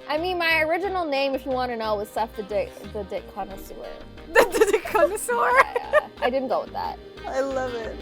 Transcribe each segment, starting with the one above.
I mean, my original name, if you want to know, was Seth the Dick Connoisseur. The Dick Connoisseur? Yeah. I didn't go with that. I love it.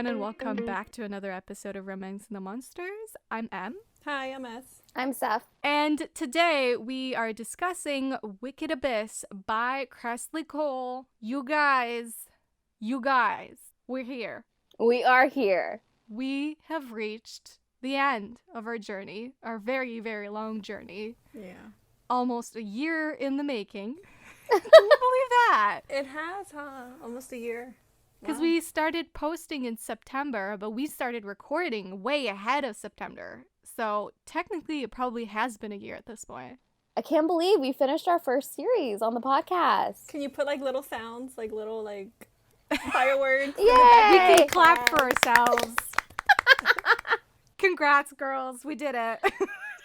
And welcome back to another episode of Romance and the Monsters. I'm Em. Hi, I'm S. I'm Seth. And today we are discussing Wicked Abyss by Kresley Cole. You guys, we're here. We are here. We have reached the end of our journey, our very, very long journey. Yeah. Almost a year in the making. Can you believe that? It has, huh? Almost a year. Because we started posting in September, but we started recording way ahead of September. So technically, it probably has been a year at this point. I can't believe we finished our first series on the podcast. Can you put little sounds, little fireworks? Yay! We can clap for ourselves. Congrats, girls. We did it.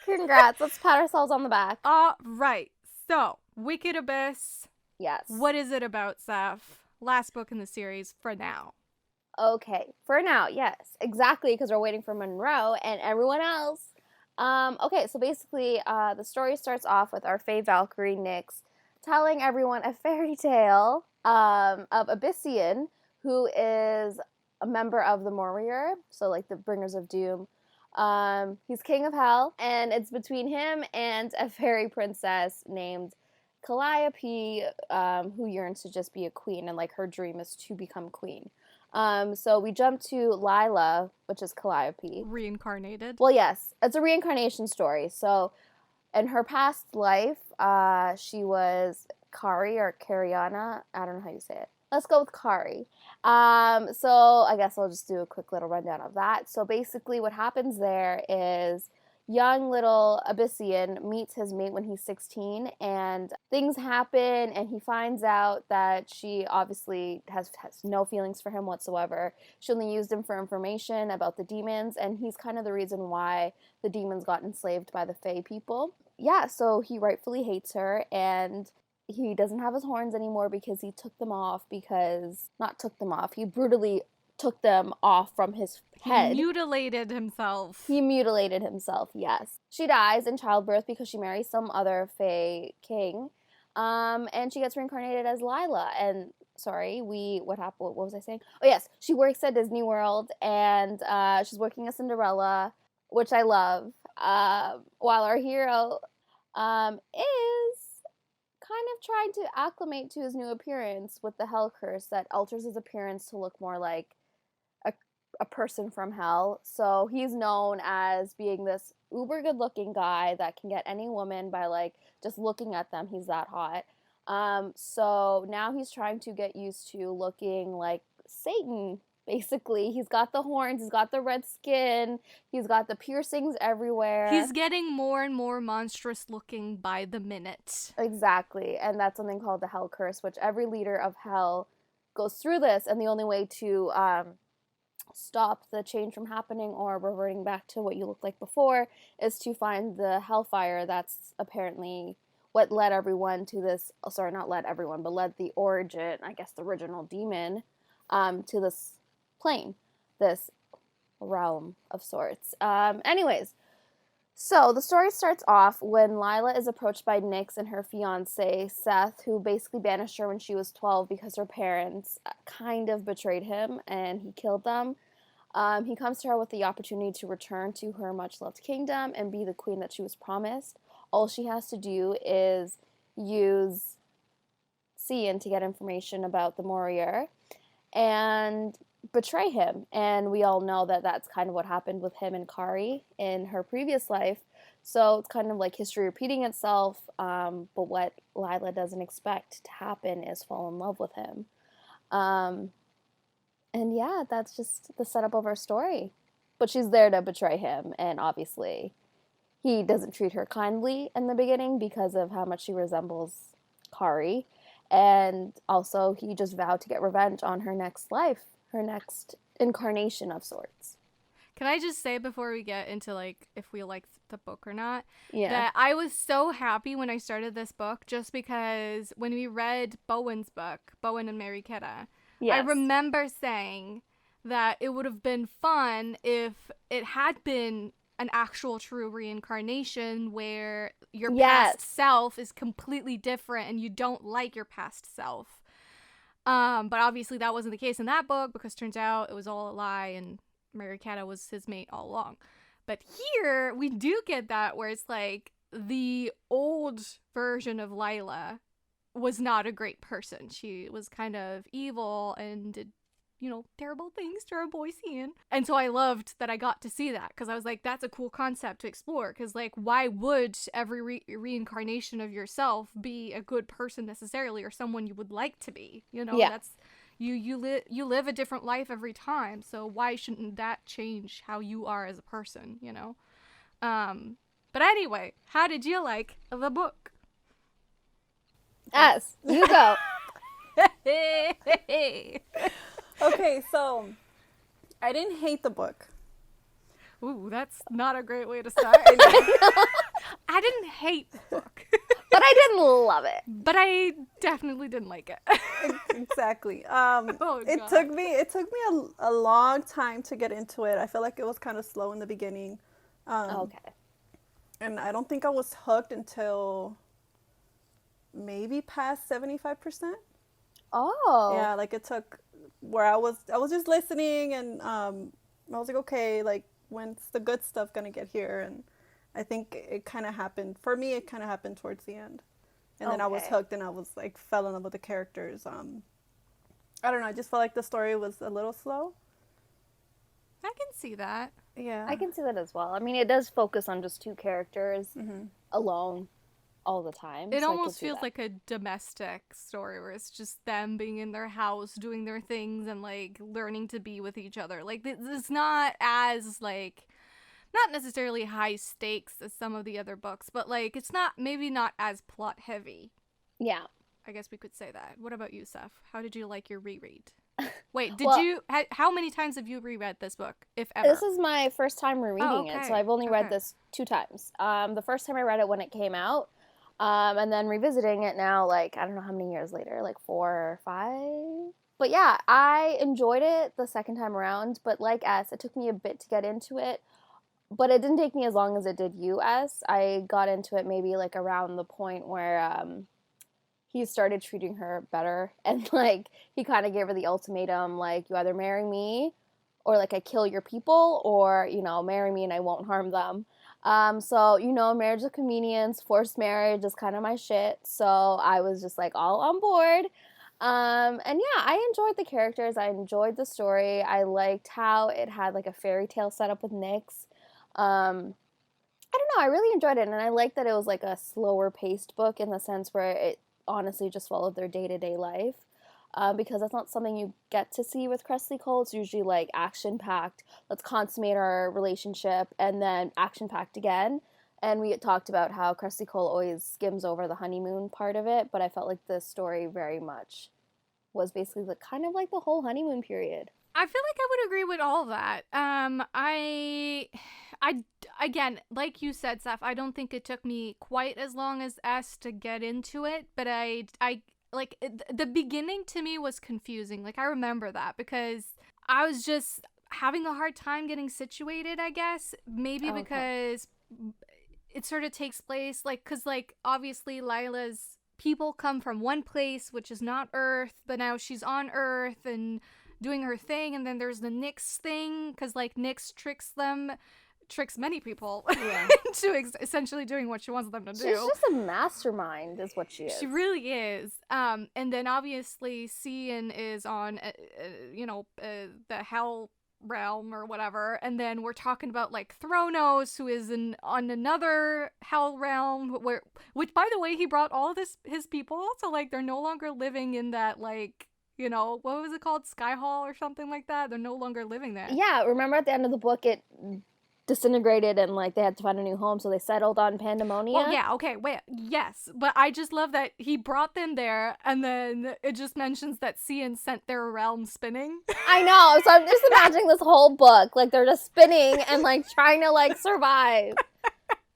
Congrats. Let's pat ourselves on the back. All right. So, Wicked Abyss. Yes. What is it about, Seth? Last book in the series for now. Okay, for now, yes, exactly, because we're waiting for Monroe and everyone else. Okay, so basically, the story starts off with our fave Valkyrie, Nyx, telling everyone a fairy tale of Abyssian, who is a member of the Warrior, so the Bringers of Doom. He's king of hell, and it's between him and a fairy princess named Calliope, who yearns to just be a queen, and her dream is to become queen. So we jump to Lila, which is Calliope. Reincarnated. Well, yes, it's a reincarnation story. So in her past life, she was Kari or Cariana. I don't know how you say it. Let's go with Kari. So I guess I'll just do a quick little rundown of that. So basically what happens there is young little Abyssian meets his mate when he's 16, and things happen, and he finds out that she obviously has no feelings for him whatsoever. She only used him for information about the demons, and he's kind of the reason why the demons got enslaved by the Fae people. Yeah, so he rightfully hates her, and he doesn't have his horns anymore because he took them off he brutally took them off from his head. He mutilated himself, yes. She dies in childbirth because she marries some other Fae king. And she gets reincarnated as Lila. And, what happened? What was I saying? Oh, yes. She works at Disney World, and she's working as Cinderella, which I love. While our hero is kind of trying to acclimate to his new appearance with the hell curse that alters his appearance to look more like a person from hell. So he's known as being this uber good looking guy that can get any woman by just looking at them. He's that hot. So now he's trying to get used to looking like Satan, basically. He's got the horns, he's got the red skin, he's got the piercings everywhere. He's getting more and more monstrous looking by the minute. Exactly, and that's something called the hell curse, which every leader of hell goes through this, and the only way to stop the change from happening or reverting back to what you looked like before is to find the hellfire. That's apparently what led everyone to this, not led everyone, but led the origin, I guess the original demon, to this plane, this realm of sorts. Anyways, so the story starts off when Lila is approached by Nyx and her fiancé, Seth, who basically banished her when she was 12 because her parents kind of betrayed him and he killed them. He comes to her with the opportunity to return to her much-loved kingdom and be the queen that she was promised. All she has to do is use Sian to get information about the Warrior and betray him. And we all know that that's kind of what happened with him and Kari in her previous life. So it's kind of like history repeating itself. But what Lila doesn't expect to happen is fall in love with him. And And yeah, that's just the setup of her story. But she's there to betray him, and obviously he doesn't treat her kindly in the beginning because of how much she resembles Kari. And also, he just vowed to get revenge on her next life, her next incarnation of sorts. Can I just say before we get into like if we like the book or not, Yeah. that I was so happy when I started this book just because when we read Bowen's book, Bowen and Mary Ketta, Yes. I remember saying that it would have been fun if it had been an actual true reincarnation where your past self is completely different and you don't like your past self. But obviously that wasn't the case in that book because turns out it was all a lie and Mary Kata was his mate all along. But here we do get that where it's like the old version of Lila was not a great person. She was kind of evil and did, you know, terrible things to our boy Sian. And so I loved that I got to see that because I was like, that's a cool concept to explore. Because, like, why would every reincarnation of yourself be a good person necessarily or someone you would like to be? You know, that's you live a different life every time. So why shouldn't that change how you are as a person, you know? But anyway, how did you like the book? Yes, you go. Okay, so I didn't hate the book. Ooh, that's not a great way to start. I didn't hate the book. But I didn't love it. But I definitely didn't like it. Exactly. Oh, it God. took me a long time to get into it. I feel like it was kind of slow in the beginning. Okay. And I don't think I was hooked until maybe past 75%. Oh. Yeah, like it took where I was just listening and I was like, okay, like when's the good stuff gonna get here? And I think it kind of happened for me. It kind of happened towards the end, and then I was hooked and I was like fell in love with the characters. I don't know. I just felt like the story was a little slow. I can see that. Yeah, I can see that as well. I mean, it does focus on just two characters alone all the time. It so almost feels like a domestic story where it's just them being in their house, doing their things, and like learning to be with each other. Like it's not as like not necessarily high stakes as some of the other books, but like it's maybe not as plot heavy. Yeah. I guess we could say that. What about you, Seth? How did you like your reread? Wait, how many times have you reread this book, if ever? This is my first time rereading it, so I've only read this 2 times. The first time I read it when it came out, and then revisiting it now, like, I don't know how many years later, like 4 or 5. But yeah, I enjoyed it the second time around, but like S, it took me a bit to get into it, but it didn't take me as long as it did you, S. I got into it maybe like around the point where he started treating her better, and like he kind of gave her the ultimatum, like, you either marry me or like I kill your people, or, you know, marry me and I won't harm them. So, you know, marriage of convenience, forced marriage is kind of my shit, so I was just like all on board. And yeah, I enjoyed the characters, I enjoyed the story, I liked how it had like a fairy tale setup with Nyx. I don't know, I really enjoyed it, and I liked that it was like a slower paced book in the sense where it honestly just followed their day-to-day life, because that's not something you get to see with Kresley Cole. It's usually like action-packed, let's consummate our relationship, and then action-packed again. And we had talked about how Kresley Cole always skims over the honeymoon part of it, but I felt like this story very much was basically the kind of like the whole honeymoon period. I feel like I would agree with all that. I again, like you said, Seth, I don't think it took me quite as long as S to get into it, but I like the beginning to me was confusing. Like I remember that because I was just having a hard time getting situated, I guess. Maybe because it sort of takes place like cuz like obviously Lila's people come from one place which is not Earth, but now she's on Earth and doing her thing, and then there's the Nyx thing because like Nyx tricks many people into essentially doing what she wants them to do. She's just a mastermind is what she is. She really is. And then obviously Sian is on the hell realm or whatever, and then we're talking about like Thronos, who is on another hell realm, which by the way he brought all of his people, so like they're no longer living in that like You know, what was it called? Sky Hall or something like that? They're no longer living there. Yeah, remember at the end of the book it disintegrated and like they had to find a new home, so they settled on Pandemonia. Well, yeah, okay, wait, yes, but I just love that he brought them there, and then it just mentions that Sian sent their realm spinning. I know, so I'm just imagining this whole book, like they're just spinning and like trying to like survive.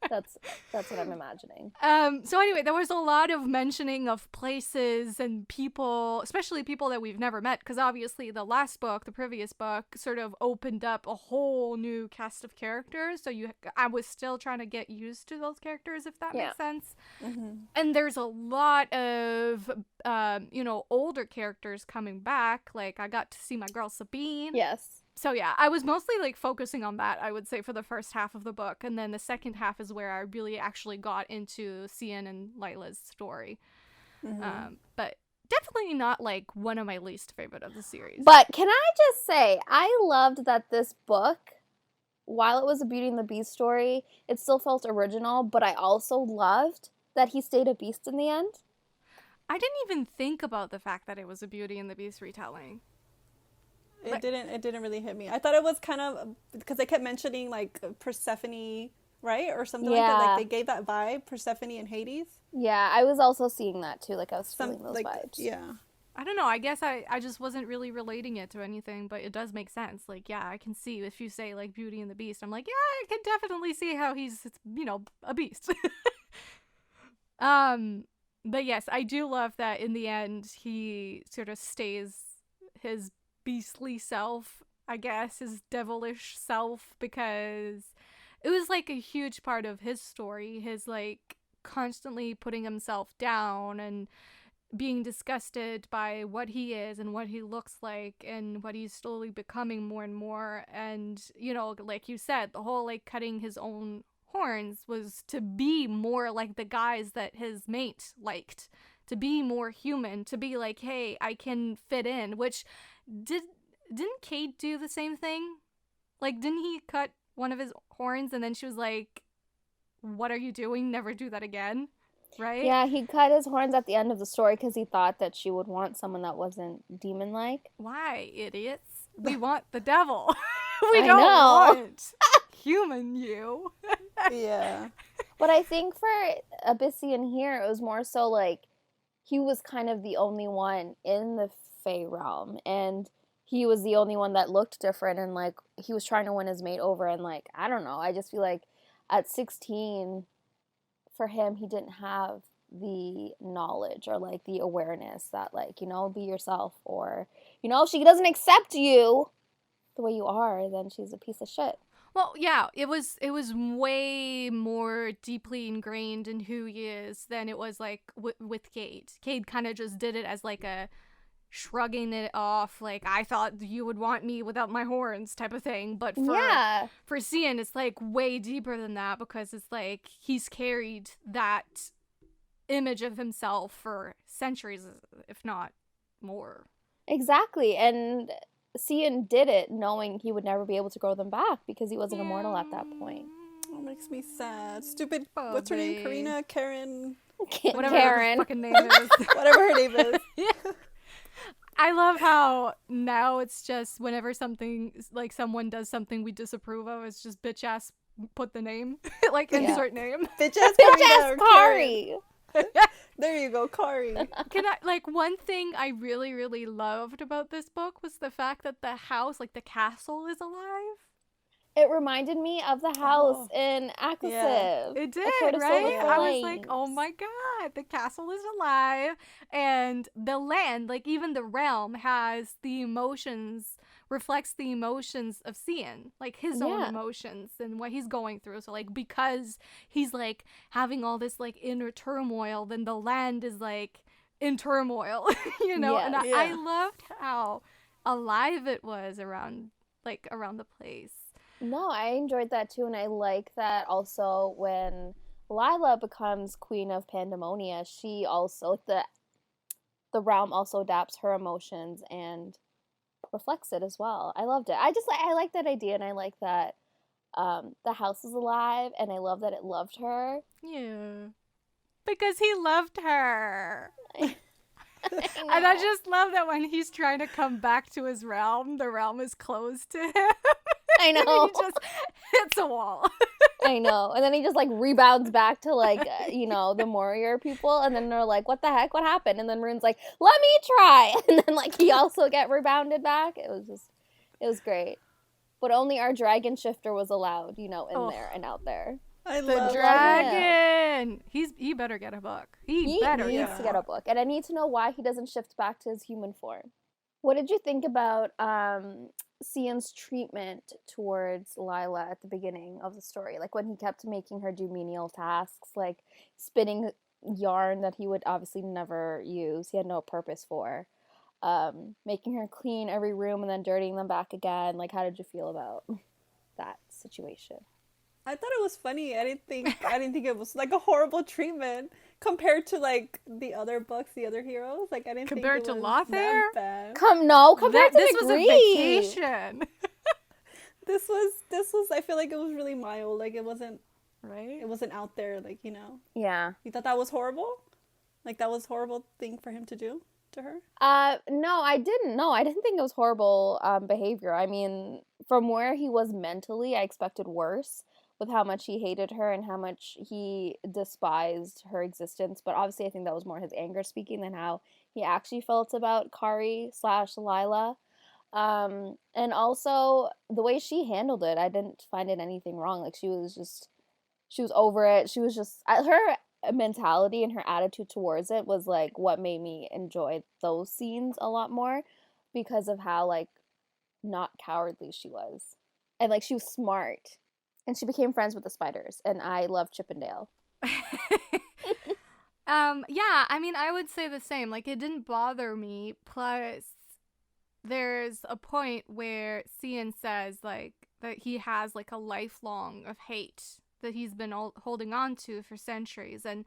That's what I'm imagining. So anyway, there was a lot of mentioning of places and people, especially people that we've never met, because obviously the previous book, sort of opened up a whole new cast of characters. So I was still trying to get used to those characters, if that makes sense. Mm-hmm. And there's a lot of, older characters coming back. Like I got to see my girl Sabine. Yes. So yeah, I was mostly like focusing on that, I would say, for the first half of the book, and then the second half is where I really actually got into Sian and Lila's story. Mm-hmm. But definitely not like one of my least favorite of the series. But can I just say, I loved that this book, while it was a Beauty and the Beast story, it still felt original, but I also loved that he stayed a beast in the end. I didn't even think about the fact that it was a Beauty and the Beast retelling. It didn't really hit me. I thought it was kind of, because they kept mentioning like Persephone, right? Or something like that. Like they gave that vibe, Persephone and Hades. Yeah, I was also seeing that too. Like I was feeling those vibes. Yeah. I don't know. I guess I just wasn't really relating it to anything, but it does make sense. Like, yeah, I can see if you say like Beauty and the Beast, I'm like, yeah, I can definitely see how he's, a beast. But yes, I do love that in the end he sort of stays his beastly self, I guess, his devilish self, because it was like a huge part of his story, his like constantly putting himself down and being disgusted by what he is and what he looks like and what he's slowly becoming more and more. And like you said, the whole like cutting his own horns was to be more like the guys that his mate liked, to be more human, to be like, hey, I can fit in. Which didn't Cade do the same thing? Like, didn't he cut one of his horns and then she was like, what are you doing? Never do that again, right? Yeah, he cut his horns at the end of the story because he thought that she would want someone that wasn't demon-like. Why, idiots? We want the devil. We don't want human you. Yeah. But I think for Abyssian here, it was more so like he was kind of the only one in the Fae realm, and he was the only one that looked different, and like he was trying to win his mate over, and like I don't know, I just feel like at 16 for him he didn't have the knowledge or like the awareness that like, be yourself, or if she doesn't accept you the way you are, then she's a piece of shit. Well, yeah, it was way more deeply ingrained in who he is than it was like with Cade. Cade kind of just did it as like a shrugging it off, like, I thought you would want me without my horns type of thing. But for Sian, it's like way deeper than that, because it's like he's carried that image of himself for centuries, if not more. Exactly, and Sian did it knowing he would never be able to grow them back because he wasn't immortal at that point. Oh, makes me sad. Stupid. What's her name? Karina? Karen? Whatever Karen. her fucking name is. Whatever her name is. Yeah. I love how now it's just whenever something, like someone does something we disapprove of, it's just bitch ass put the name. Like insert name. Bitch ass Kari. There you go, Kari. One thing I really, really loved about this book was the fact that the house, like the castle, is alive. It reminded me of the house in Abyssian. Yeah. It did, right? I was like, oh my god, the castle is alive. And the land, like even the realm, has the emotions, reflects the emotions of Sian, like his own emotions and what he's going through. So like, because he's like having all this like inner turmoil, then the land is like in turmoil, and I loved how alive it was around the place. No, I enjoyed that too, and I like that also when Lila becomes Queen of Pandemonia, she also, like the realm also adapts her emotions and reflects it as well. I loved it. I like that idea, and I like that the house is alive, and I love that it loved her. Yeah. Because he loved her. And I just love that when he's trying to come back to his realm, the realm is closed to him. I know. He just hits a wall. I know. And then he just like rebounds back to like, the warrior people. And then they're like, what the heck? What happened? And then Rune's like, let me try. And then like he also get rebounded back. It was great. But only our dragon shifter was allowed, in there and out there. I The love dragon. He better get a book. He better needs to get a book. And I need to know why he doesn't shift back to his human form. What did you think about Sian's treatment towards Lila at the beginning of the story? Like when he kept making her do menial tasks, like spinning yarn that he would obviously never use. He had no purpose for. Making her clean every room and then dirtying them back again. Like, how did you feel about that situation? I thought it was funny. I didn't think it was like a horrible treatment compared to like the other books, the other heroes. Like I didn't compared think to it was Lothair. that bad. Compared to this was a vacation. This was. I feel like it was really mild. Like it wasn't Right? It wasn't out there. Like Yeah. You thought that was horrible. Like that was a horrible thing for him to do to her. No, I didn't. No, I didn't think it was horrible behavior. I mean, from where he was mentally, I expected worse. With how much he hated her and how much he despised her existence. But obviously I think that was more his anger speaking than how he actually felt about Kari/Lila. And also the way she handled it, I didn't find it anything wrong. Like she was over it. She was just, her mentality and her attitude towards it was like what made me enjoy those scenes a lot more because of how like not cowardly she was. And like she was smart. And she became friends with the spiders, and I love Chippendale. Yeah, I mean, I would say the same. Like, it didn't bother me. Plus, there's a point where Sian says, like, that he has, like, a lifelong of hate that he's been holding on to for centuries. And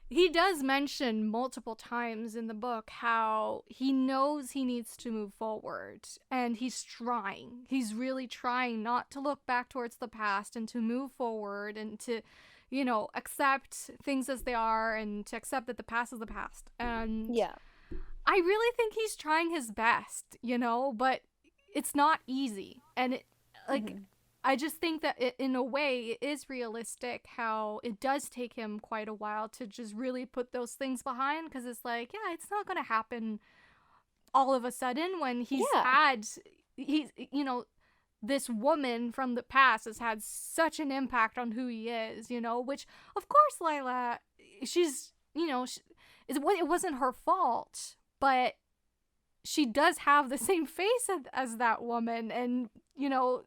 he does mention multiple times in the book how he knows he needs to move forward, and he's trying. He's really trying not to look back towards the past and to move forward and to, accept things as they are and to accept that the past is the past. And yeah, I really think he's trying his best, but it's not easy. And I just think that in a way it is realistic how it does take him quite a while to just really put those things behind, because it's like, yeah, it's not going to happen all of a sudden when this woman from the past has had such an impact on who he is, which of course Lila, it wasn't her fault, but she does have the same face as that woman, and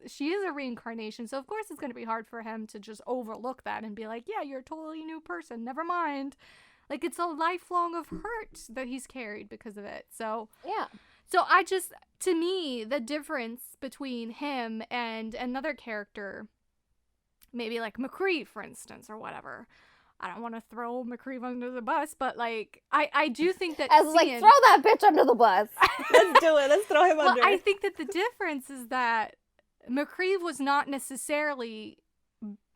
she is a reincarnation, so of course it's going to be hard for him to just overlook that and be like, yeah, you're a totally new person, never mind. Like, it's a lifelong of hurt that he's carried because of it. So yeah. So to me, the difference between him and another character, maybe like McCree, for instance, or whatever, I don't want to throw McCree under the bus, but like I do think that I was like, throw that bitch under the bus. Let's do it. Let's throw him under. I think that the difference is that McCree was not necessarily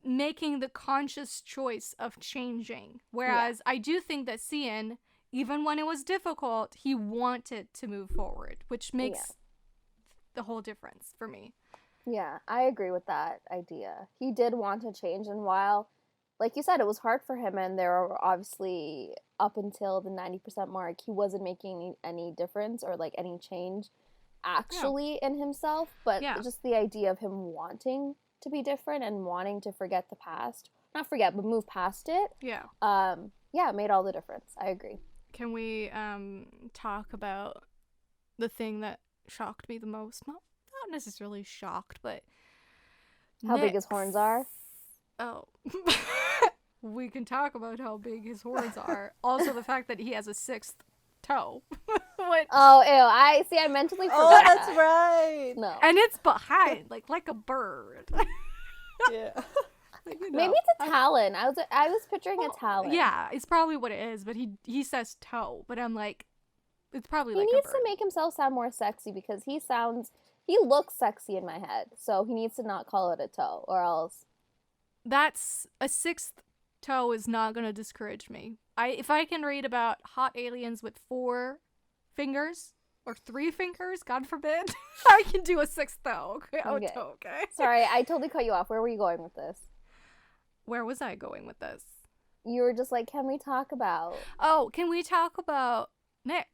making the conscious choice of changing, whereas I do think that Sian, even when it was difficult, he wanted to move forward, which makes the whole difference for me. Yeah, I agree with that idea. He did want to change, and while, like you said, it was hard for him, and there were obviously, up until the 90% mark, he wasn't making any difference or, like, any change actually in himself, but just the idea of him wanting to be different and wanting to forget the past. Not forget, but move past it. Yeah. It made all the difference. I agree. Can we talk about the thing that shocked me the most? Not necessarily shocked, but how big his horns are? Oh. We can talk about how big his horns are. Also the fact that he has a sixth toe. Oh, ew. I mentally forgot. Oh, that's right. No. And it's behind, like a bird. Yeah. Maybe it's a talon. I was picturing a talon. Yeah, it's probably what it is, but he says toe, but I'm like, it's probably like a bird. He needs to make himself sound more sexy because he looks sexy in my head, so he needs to not call it a toe, or else. That's a sixth toe is not gonna discourage me. If I can read about hot aliens with 4 fingers or 3 fingers, God forbid, I can do a 6th toe. Okay. Toe, okay? Sorry, I totally cut you off. Where were you going with this? Where was I going with this? You were just like, can we talk about? Oh, can we talk about Nyx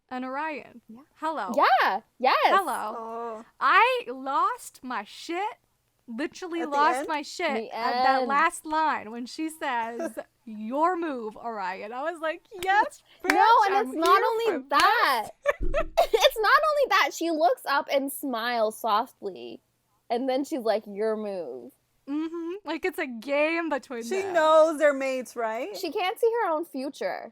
and Orion? Yeah. Hello. Yeah. Yes. Hello. Oh. I lost my shit. Literally At the lost end? my shit The at that end. last line when she says, "Your move, Orion." I was like, yes, bitch, No, and I'm it's not here only for that. It's not only that. She looks up and smiles softly, and then she's like, "Your move." Like it's a game between She them. knows they're mates, right? She can't see her own future.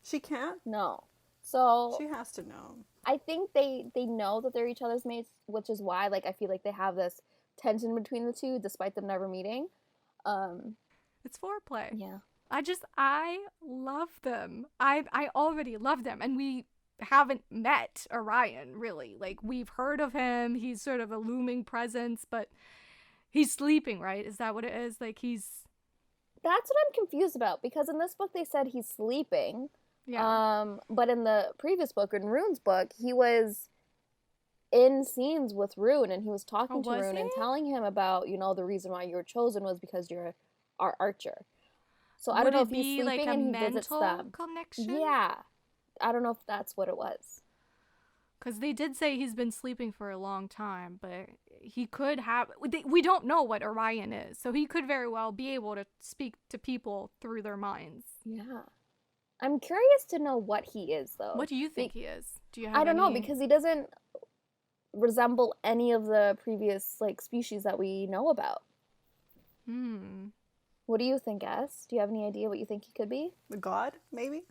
She can't? No. So She has to know. I think they know that they're each other's mates, which is why like I feel like they have this tension between the two despite them never meeting. It's foreplay. Yeah. I love them. I already love them, and we haven't met Orion really. Like we've heard of him. He's sort of a looming presence, but he's sleeping, right? Is that what it is? Like he's That's what I'm confused about because in this book they said he's sleeping. yeah. But in the previous book, in Rune's book, he was in scenes with Rune and he was talking to was Rune and he? telling him about, the reason why you were chosen was because you're our archer. So I Would don't know it if he's be sleeping like a and he visits mental them. connection? Yeah. I don't know if that's what it was. Because they did say he's been sleeping for a long time, but he could have. We don't know what Orion is, so he could very well be able to speak to people through their minds. Yeah. I'm curious to know what he is, though. What do you think he is? Do you have I don't know, any- because he doesn't resemble any of the previous, species that we know about. What do you think, S? Do you have any idea what you think he could be? The god, maybe?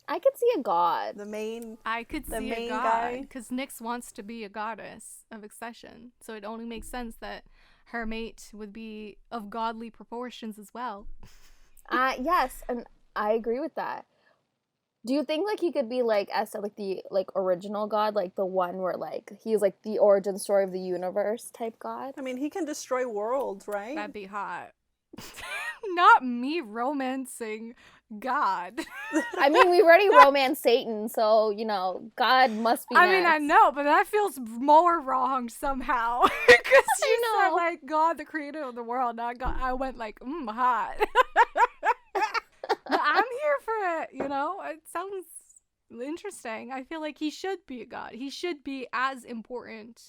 I could see a god. The main... I could the see a main god, guy? because Nyx wants to be a goddess of accession, so it only makes sense that her mate would be of godly proportions as well. Yes, and I agree with that. Do you think he could be as the original god, the one where he's the origin story of the universe type god? I mean, he can destroy worlds, right? That'd be hot. Not me romancing God. I mean, we've already romanced Satan, so God must be. I mean, I next. know, but that feels more wrong somehow. Because you know. said God, the creator of the world, not God. I went hot. But I'm here for it. It sounds interesting. I feel like he should be a god. He should be as important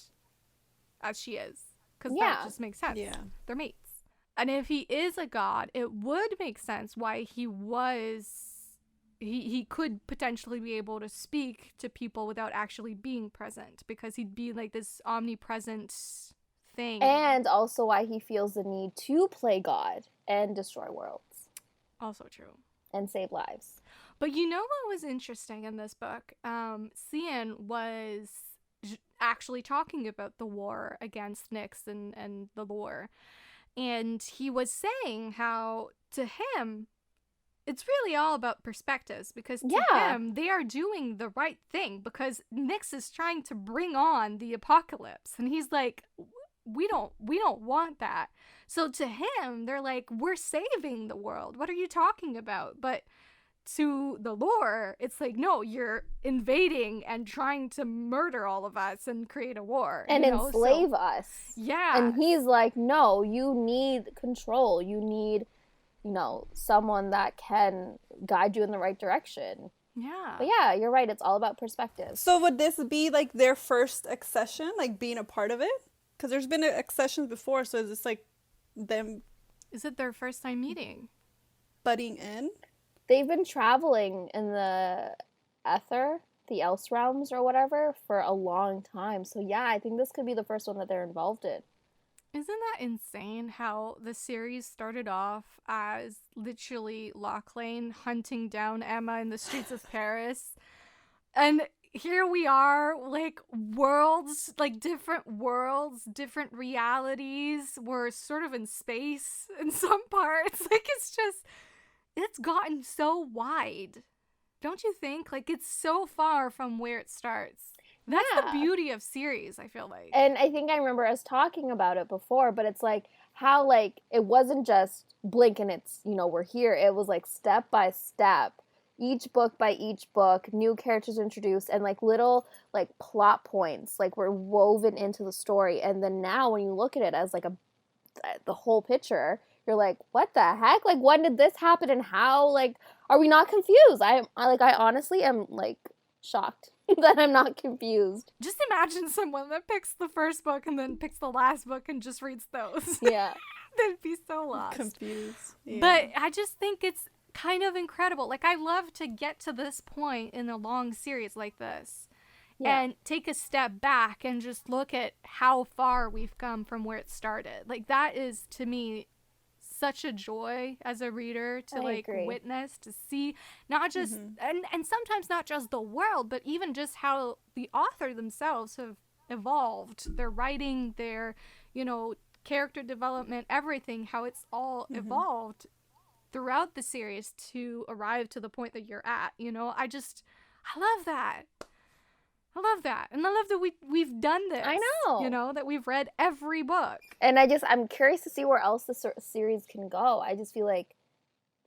as she is, because that just makes sense. Yeah. They're mates. And if he is a god, it would make sense why he could potentially be able to speak to people without actually being present, because he'd be this omnipresent thing. And also why he feels the need to play God and destroy worlds Also true. and save lives. But what was interesting in this book? Sian was actually talking about the war against Nyx and the lore. And he was saying how, to him, it's really all about perspectives, because to him, they are doing the right thing, because Nyx is trying to bring on the apocalypse. And he's like, we don't want that. So to him, they're like, we're saving the world. What are you talking about? But to the lore, it's like, no, you're invading and trying to murder all of us and create a war. And enslave us. Yeah. And he's like, no, you need control. You need, someone that can guide you in the right direction. Yeah. But yeah, you're right. It's all about perspective. So would this be their first accession, being a part of it? Because there's been accessions before, so is this them Is it their first time meeting? butting in? They've been traveling in the ether, the else realms or whatever, for a long time. So yeah, I think this could be the first one that they're involved in. Isn't that insane how the series started off as literally Locklane hunting down Emma in the streets of Paris? And here we are, worlds, different worlds, different realities. We're sort of in space in some parts. It's gotten so wide. Don't you think? It's so far from where it starts. That's the beauty of series, I feel like. And I think I remember us talking about it before, but it's like how like it wasn't just blink and it's, we're here. It was like step by step, each book by each book, new characters introduced and like little like plot points like were woven into the story. And then now when you look at it as like the whole picture, you're like, what the heck? Like, when did this happen and how? Like, are we not confused? I honestly am like shocked that I'm not confused. Just imagine someone that picks the first book and then picks the last book and just reads those. Yeah. They'd be so lost. Confused. Yeah. But I just think it's kind of incredible. Like, I love to get to this point in a long series like this. Yeah. And take a step back and just look at how far we've come from where it started. Like, that is, to me, such a joy as a reader to witness, to see not just and sometimes not just the world, but even just how the author themselves have evolved, their writing, their character development, everything, how it's all evolved throughout the series to arrive to the point that you're at. I love that. I love that. And I love that we've done this. I know. That we've read every book. And I'm curious to see where else the series can go. I just feel like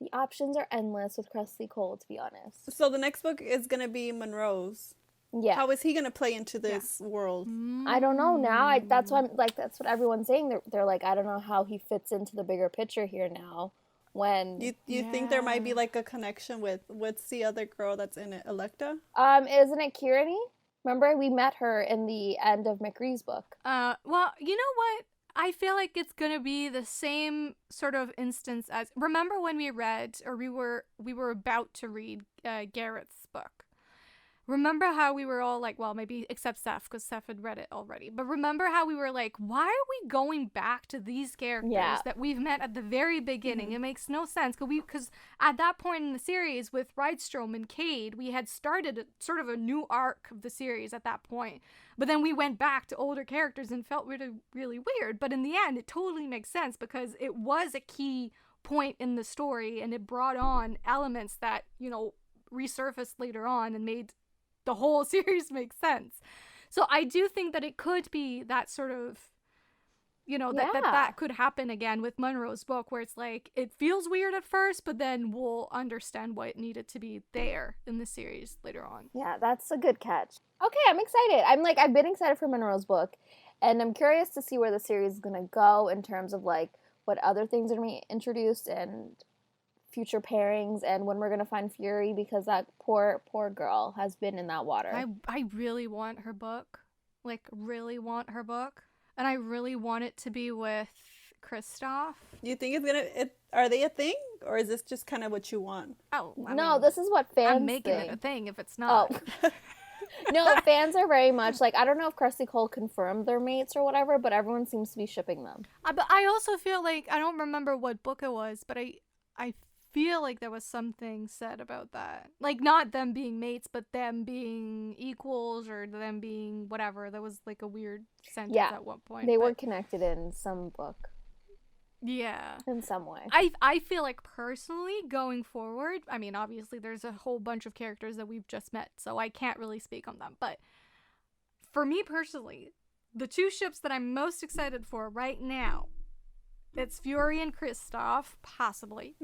the options are endless with Kresley Cole, to be honest. So the next book is going to be Monroe's. Yeah. How is he going to play into this world? I don't know now. That's what everyone's saying. They're like, I don't know how he fits into the bigger picture here now. When you think there might be like a connection with what's the other girl that's in it, Electa? Isn't it Kieran? Remember, we met her in the end of McRee's book. Well, you know what? I feel like it's gonna be the same sort of instance as. Remember when we read, or we were about to read Garrett's book? Remember how we were all like, well, maybe except Seth, because Seth had read it already. But remember how we were like, why are we going back to these characters that we've met at the very beginning? It makes no sense. Because at that point in the series with Rydstrom and Cade, we had started sort of a new arc of the series at that point. But then we went back to older characters and felt really, really weird. But in the end, it totally makes sense because it was a key point in the story and it brought on elements that, resurfaced later on and made the whole series makes sense. So I do think that it could be that sort of, that could happen again with Monroe's book, where it's like, it feels weird at first, but then we'll understand what needed to be there in the series later on. Yeah, that's a good catch. Okay, I'm excited. I've been excited for Monroe's book, and I'm curious to see where the series is going to go in terms of, like, what other things are going to be introduced and future pairings and when we're gonna find Fury, because that poor girl has been in that water. I really want her book, and I really want it to be with Kristoff. Do you think are they a thing, or is this just kind of what you want? Oh no, this is what fans I'm making think. it a thing if it's not. Oh. No, fans are very much like, I don't know if Kresley Cole confirmed their mates or whatever, but everyone seems to be shipping them. But I also feel like, I don't remember what book it was, but I feel like there was something said about that. Like, not them being mates, but them being equals or them being whatever. There was like a weird sentence at one point. They were connected in some book. Yeah. In some way. I feel like personally going forward, I mean, obviously there's a whole bunch of characters that we've just met, so I can't really speak on them. But for me personally, the two ships that I'm most excited for right now, it's Fury and Kristoff, possibly.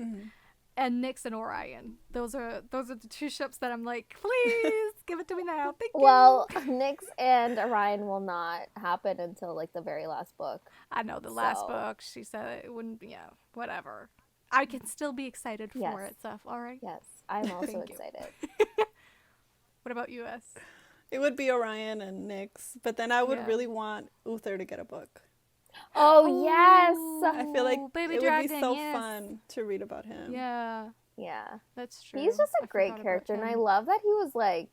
And Nyx and Orion. Those are the two ships that I'm like, please give it to me now. Thank you. Well, Nyx and Orion will not happen until like the very last book. I know the last book. She said it wouldn't be. Yeah, whatever. I can still be excited for it, Seth. All right. Yes, I'm also excited. What about you, S? It would be Orion and Nyx, but then I would really want Uther to get a book. Oh, yes. I feel like Baby it Dragon, would be so fun to read about him. Yeah. Yeah. That's true. He's just a great character, and I love that he was like,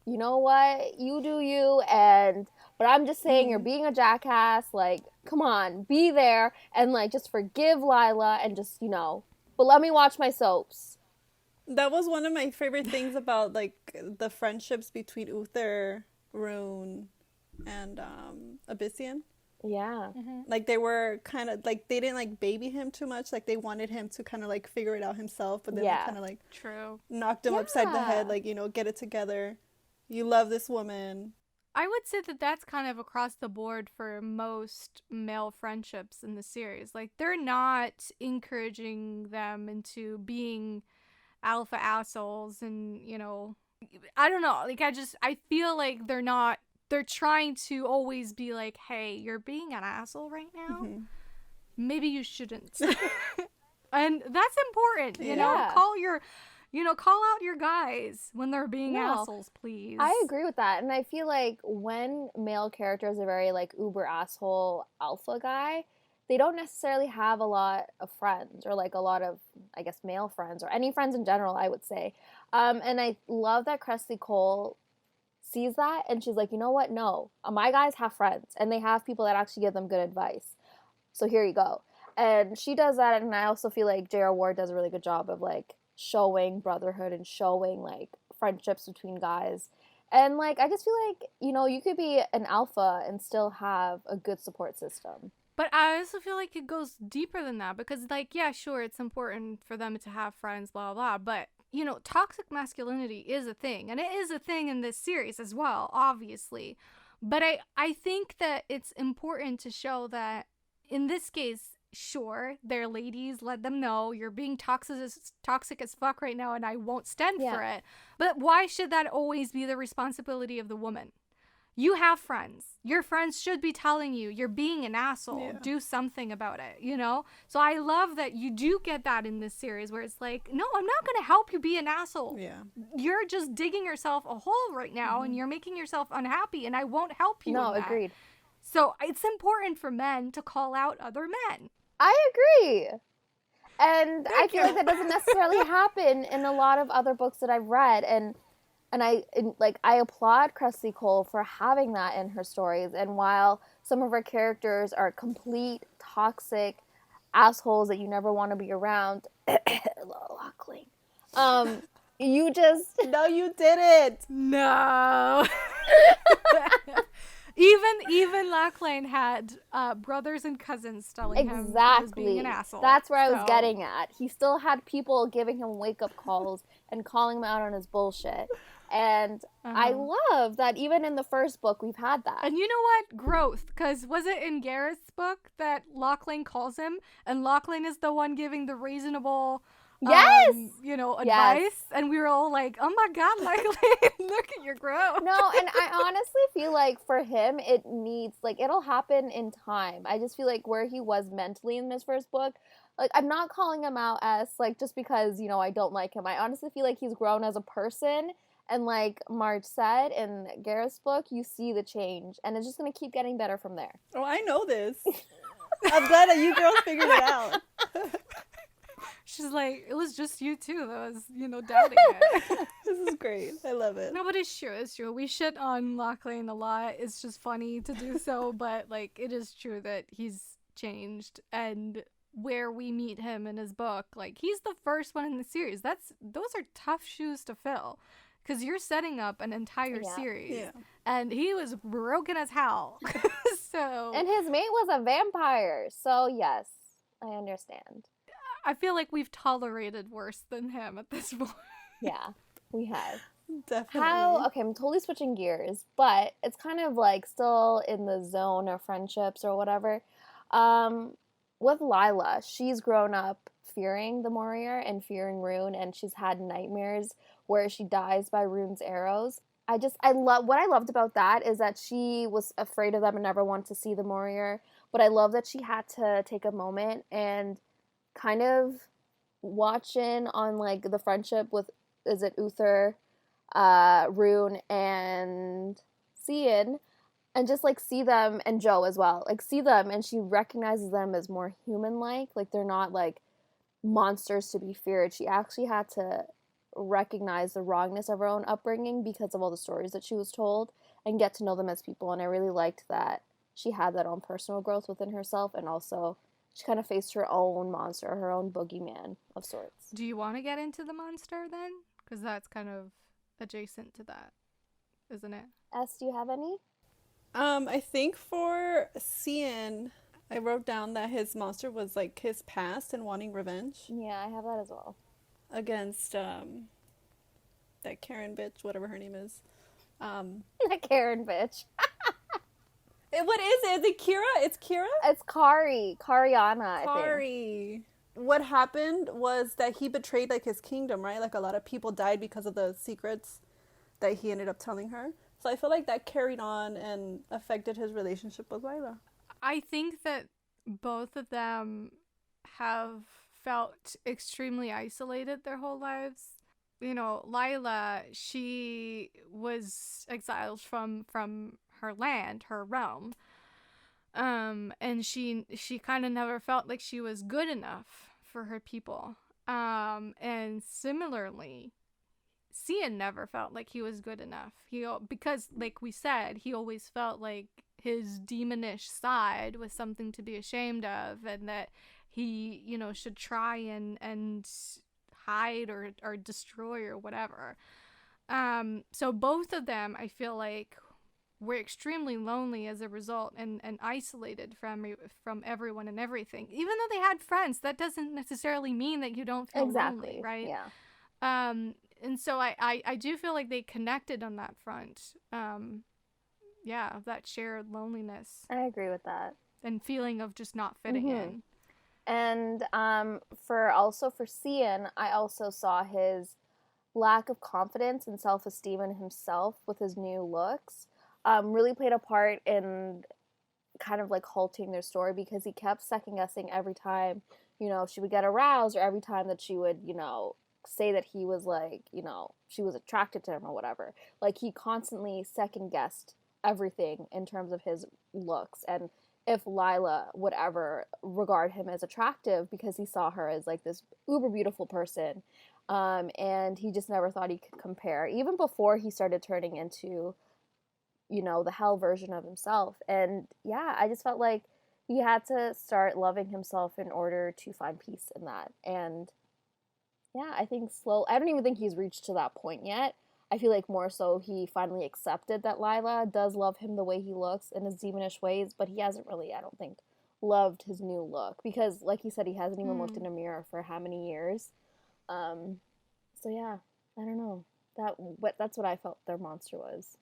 you know what, you do you, but I'm just saying you're being a jackass, like, come on, be there, and like, just forgive Lila, and just, but let me watch my soaps. That was one of my favorite things about, like, the friendships between Uther, Rune, and Abyssian. Yeah. Like, they were kind of, like, they didn't, like, baby him too much. Like, they wanted him to kind of, like, figure it out himself. But then they kind of, like, true, knocked him upside the head. Like, get it together. You love this woman. I would say that that's kind of across the board for most male friendships in the series. Like, they're not encouraging them into being alpha assholes and, I don't know. Like, I feel like they're trying to always be like, hey, you're being an asshole right now. Mm-hmm. Maybe you shouldn't. And that's important, Yeah. call out your guys when they're being No, assholes, please. I agree with that. And I feel like when male characters are very like uber asshole alpha guy, they don't necessarily have a lot of friends or like a lot of, I guess, male friends or any friends in general, I would say. And I love that Kresley Cole sees that and she's like, you know what? No, my guys have friends and they have people that actually give them good advice. So here you go. And she does that. And I also feel like J.R. Ward does a really good job of like showing brotherhood and showing like friendships between guys. And like I just feel like, you could be an alpha and still have a good support system. But I also feel like it goes deeper than that because, like, yeah, sure, it's important for them to have friends, blah, blah, blah. But, toxic masculinity is a thing. And it is a thing in this series as well, obviously. But I think that it's important to show that in this case, sure, they're ladies, let them know you're being toxic as fuck right now and I won't stand for it. But why should that always be the responsibility of the woman? You have friends. Your friends should be telling you you're being an asshole. Yeah. Do something about it, So I love that you do get that in this series where it's like, no, I'm not going to help you be an asshole. Yeah. You're just digging yourself a hole right now and you're making yourself unhappy and I won't help you. No, agreed. So it's important for men to call out other men. I agree. And I feel like that doesn't necessarily happen in a lot of other books that I've read. And I applaud Kresley Cole for having that in her stories. And while some of her characters are complete toxic assholes that you never want to be around, Lockley, you just... No, you didn't. No. Even Lachlan had brothers and cousins telling him he was being an asshole. That's where I was getting at. He still had people giving him wake-up calls and calling him out on his bullshit. And I love that even in the first book we've had that. And you know what? Growth. Because was it in Gareth's book that Lachlan calls him? And Lachlan is the one giving the reasonable... Yes! Advice. Yes. And we were all like, oh my God, Lachlan, look at your growth. No, and I honestly feel like for him, it needs, like, it'll happen in time. I just feel like where he was mentally in this first book, like, I'm not calling him out as, like, just because, I don't like him. I honestly feel like he's grown as a person. And like Marge said in Gareth's book, you see the change. And it's just going to keep getting better from there. Oh, I know this. I'm glad that you girls figured it out. She's like, it was just you two that was, doubting it. This is great. I love it. No, but it's true. It's true. We shit on Lachlan a lot. It's just funny to do so. But, like, it is true that he's changed. And where we meet him in his book, like, he's the first one in the series. Those are tough shoes to fill. Because you're setting up an entire series. Yeah. And he was broken as hell. And his mate was a vampire. So, yes, I understand. I feel like we've tolerated worse than him at this point. Yeah, we have. Definitely. Okay, I'm totally switching gears, but it's kind of like still in the zone of friendships or whatever. With Lila, she's grown up fearing the Moria and fearing Rune, and she's had nightmares where she dies by Rune's arrows. What I loved about that is that she was afraid of them and never wanted to see the Moria, but I love that she had to take a moment and kind of watch in on like the friendship with, is it Uther, Rune, and Sian, and just like see them, and Joe as well, like see them, and she recognizes them as more human-like, like they're not like monsters to be feared. She actually had to recognize the wrongness of her own upbringing because of all the stories that she was told and get to know them as people, and I really liked that she had that own personal growth within herself, and also she kind of faced her own monster, her own boogeyman of sorts. Do you want to get into the monster then? Because that's kind of adjacent to that, isn't it? S, do you have any? I think for Sian, I wrote down that his monster was like his past and wanting revenge. Yeah, I have that as well. Against that Karen bitch, whatever her name is. That Karen bitch. What is it? Is it Kira? It's Kira? It's Kariana, I think. Kari. What happened was that he betrayed like his kingdom, right? Like a lot of people died because of the secrets that he ended up telling her. So I feel like that carried on and affected his relationship with Lila. I think that both of them have felt extremely isolated their whole lives. You know, Lila, she was exiled from her land, her realm. And she kind of never felt like she was good enough for her people. And similarly, Sian never felt like he was good enough. Because, like we said, he always felt like his demonish side was something to be ashamed of, and that he, you know, should try and hide or destroy or whatever. So both of them, I feel like, were extremely lonely as a result, and isolated from everyone and everything. Even though they had friends, that doesn't necessarily mean that you don't feel lonely, right? Yeah. And so I do feel like they connected on that front. Yeah, that shared loneliness. I agree with that. And feeling of just not fitting in. And for Sian, I also saw his lack of confidence and self-esteem in himself with his new looks. Really played a part in kind of like halting their story, because he kept second-guessing every time, you know, she would get aroused, or every time that she would, you know, say that he was like, you know, she was attracted to him or whatever. Like, he constantly second-guessed everything in terms of his looks, and if Lila would ever regard him as attractive, because he saw her as like this uber beautiful person. And he just never thought he could compare, even before he started turning into, you know, the hell version of himself. And yeah, I just felt like he had to start loving himself in order to find peace in that. And yeah, I think I don't even think he's reached to that point yet. I feel like more so he finally accepted that Lila does love him the way he looks in his demonish ways, but he hasn't really, I don't think, loved his new look, because like he said, he hasn't even looked in a mirror for how many years. So yeah, I don't know. That's what I felt their monster was.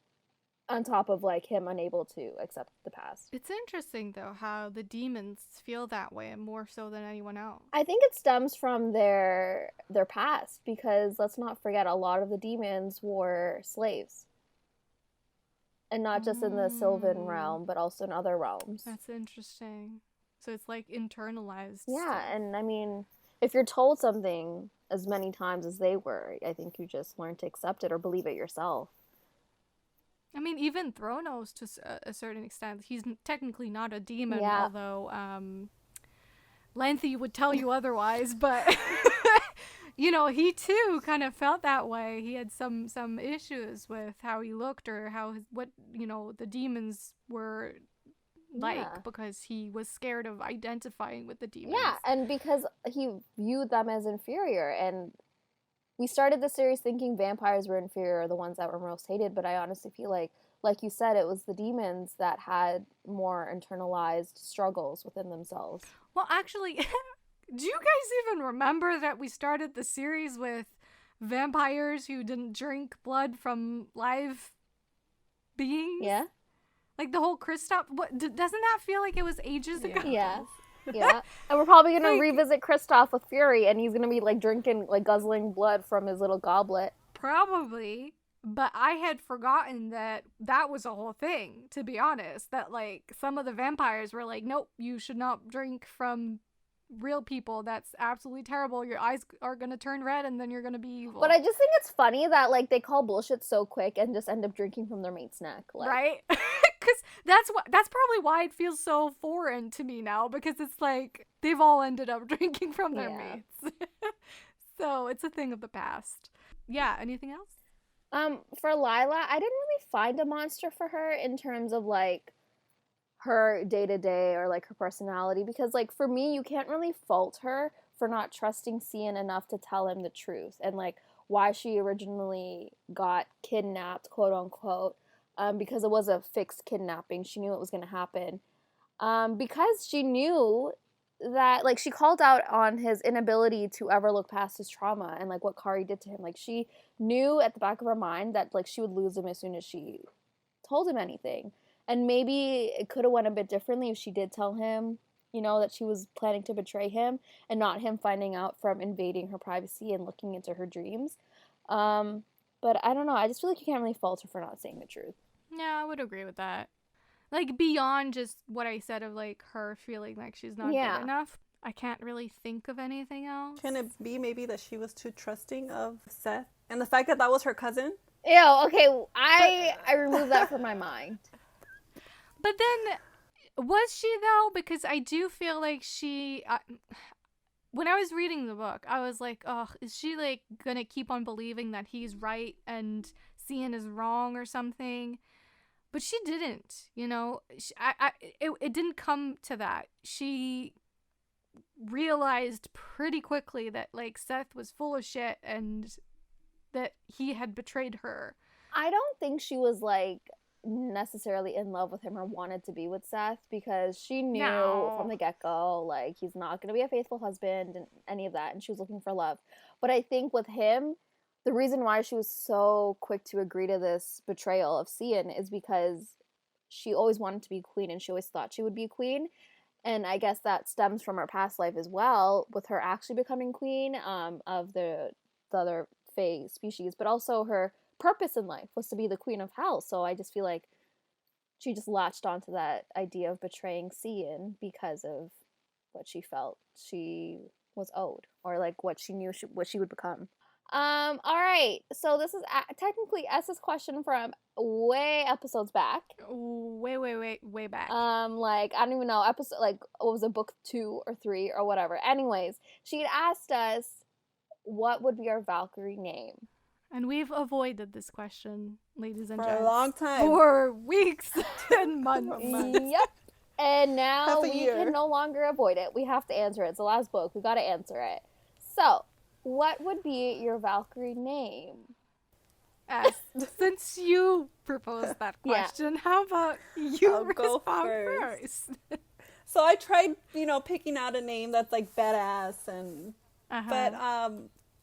On top of like him unable to accept the past. It's interesting though how the demons feel that way, and more so than anyone else. I think it stems from their past, because let's not forget, a lot of the demons were slaves. And not just in the Sylvan realm, but also in other realms. That's interesting. So it's like internalized. Yeah, stuff. and I mean, if you're told something as many times as they were, I think you just learn to accept it or believe it yourself. I mean, even Thronos, to a certain extent, he's technically not a demon, yeah. although Lengthy would tell you otherwise, but you know, he too kind of felt that way. He had some issues with how he looked, or what the demons were like, because he was scared of identifying with the demons. Yeah, and because he viewed them as inferior. And we started the series thinking vampires were inferior, the ones that were most hated, but I honestly feel like you said, it was the demons that had more internalized struggles within themselves. Well, actually, do you guys even remember that we started the series with vampires who didn't drink blood from live beings? Yeah. Like the whole Kristoff, doesn't that feel like it was ages ago? Yeah. Yeah. And we're probably going to revisit Kristoff with Fury, and he's going to be like drinking, like guzzling blood from his little goblet. Probably. But I had forgotten that was a whole thing, to be honest. That like some of the vampires were like, nope, you should not drink from real people. That's absolutely terrible. Your eyes are going to turn red and then you're going to be evil. But I just think it's funny that like they call bullshit so quick and just end up drinking from their mate's neck. Like. Right? Because that's probably why it feels so foreign to me now, because it's like they've all ended up drinking from their mates. So it's a thing of the past. Yeah, anything else? For Lila, I didn't really find a monster for her in terms of like her day-to-day or like her personality, because like for me, you can't really fault her for not trusting Sian enough to tell him the truth, and like why she originally got kidnapped, quote unquote, because it was a fixed kidnapping. She knew it was going to happen, because she knew that, like, she called out on his inability to ever look past his trauma and, like, what Kari did to him. Like, she knew at the back of her mind that, like, she would lose him as soon as she told him anything. And maybe it could have went a bit differently if she did tell him, you know, that she was planning to betray him and not him finding out from invading her privacy and looking into her dreams. But I don't know. I just feel like you can't really fault her for not saying the truth. Yeah, I would agree with that. Like, beyond just what I said of, like, her feeling like she's not good enough, I can't really think of anything else. Can it be maybe that she was too trusting of Seth? And the fact that that was her cousin? Ew, okay, I removed that from my mind. But then, was she, though? Because I do feel like she... when I was reading the book, I was like, oh, is she, like, gonna keep on believing that he's right and Sian is wrong or something? But she didn't, you know. It didn't come to that. She realized pretty quickly that, like, Seth was full of shit and that he had betrayed her. I don't think she was, like, necessarily in love with him or wanted to be with Seth, because she knew from the get-go, like, he's not going to be a faithful husband and any of that, and she was looking for love. But I think with him, the reason why she was so quick to agree to this betrayal of Sian is because she always wanted to be queen and she always thought she would be queen. And I guess that stems from her past life as well, with her actually becoming queen of the other Fae species, but also her purpose in life was to be the queen of hell. So I just feel like she just latched onto that idea of betraying Sian because of what she felt she was owed, or like what she knew what she would become. All right, so this is technically S's question from way episodes back. Way back. Like, I don't even know, episode, like, what was it, book 2 or 3 or whatever. Anyways, she had asked us what would be our Valkyrie name. And we've avoided this question, ladies and for gents. a long time. For weeks and months. Yep. And now we year. can no longer avoid it. We have to answer it. It's the last book. We got to answer it. So, what would be your Valkyrie name? Since you proposed that question, how about you I'll go respond first. first? So I tried, picking out a name that's like badass and but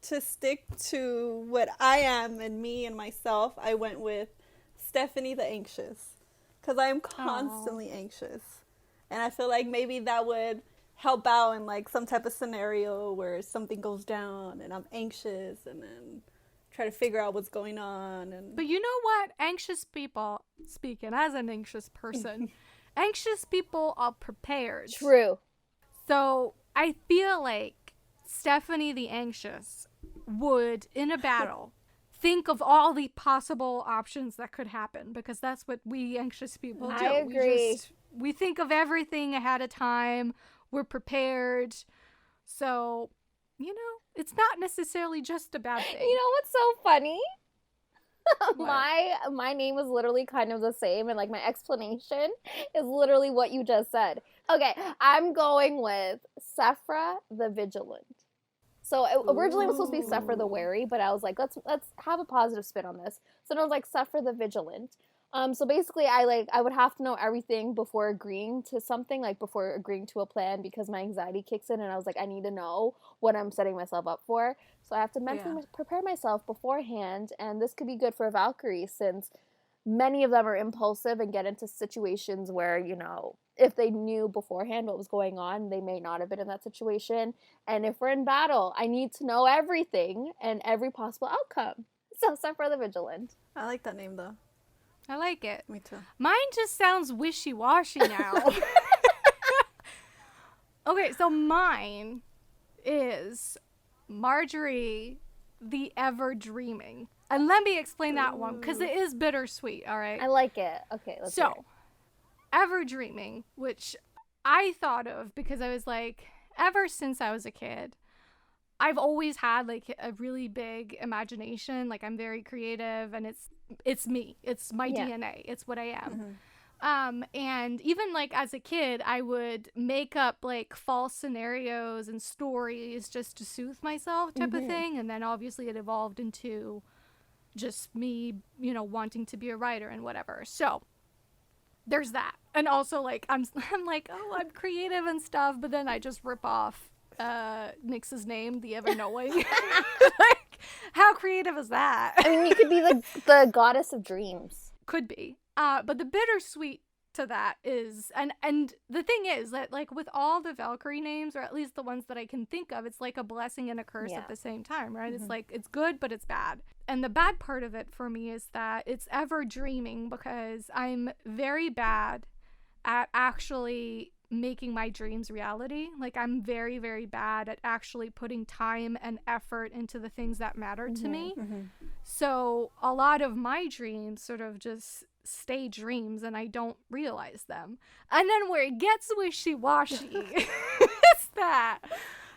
to stick to what I am and me and myself, I went with Stephanie the Anxious, because I am constantly anxious. And I feel like maybe that would help out in like some type of scenario where something goes down and I'm anxious and then try to figure out what's going on. But you know what? Anxious people, speaking as an anxious person, anxious people are prepared. True. So I feel like Stephanie the Anxious would, in a battle, think of all the possible options that could happen, because that's what we anxious people do. I agree. We think of everything ahead of time. We're prepared. So, it's not necessarily just a bad thing. You know what's so funny? My name is literally kind of the same, and like my explanation is literally what you just said. Okay, I'm going with Sephra the Vigilant. So originally it was supposed to be Sephra the Wary, but I was like, let's have a positive spin on this. So then I was like, Sephra the Vigilant. So basically I would have to know everything before agreeing to something, like before agreeing to a plan, because my anxiety kicks in and I was like, I need to know what I'm setting myself up for. So I have to mentally prepare myself beforehand, and this could be good for Valkyrie since many of them are impulsive and get into situations where, if they knew beforehand what was going on, they may not have been in that situation. And if we're in battle, I need to know everything and every possible outcome. So Sephra the Vigilant. I like that name though. I like it. Me too. Mine just sounds wishy-washy now. Okay, so mine is Marjorie the Ever Dreaming. And let me explain that one, because it is bittersweet, all right? I like it. Okay, let's hear it. Ever Dreaming, which I thought of because I was like, ever since I was a kid, I've always had like a really big imagination. Like, I'm very creative, and it's me. It's my DNA. It's what I am. Mm-hmm. And even like as a kid, I would make up like false scenarios and stories just to soothe myself, type of thing. And then obviously it evolved into just me, wanting to be a writer and whatever. So there's that. And also, like, I'm like, oh, I'm creative and stuff, but then I just rip off Nyx's name, the ever knowing. Like, how creative is that? I mean, you could be the goddess of dreams. Could be. But the bittersweet to that is, and the thing is that, like, with all the Valkyrie names, or at least the ones that I can think of, it's like a blessing and a curse at the same time, right? It's like, it's good, but it's bad. And the bad part of it for me is that it's ever dreaming, because I'm very bad at actually making my dreams reality. Like, I'm very, very bad at actually putting time and effort into the things that matter to me. So a lot of my dreams sort of just stay dreams and I don't realize them. And then where it gets wishy-washy is that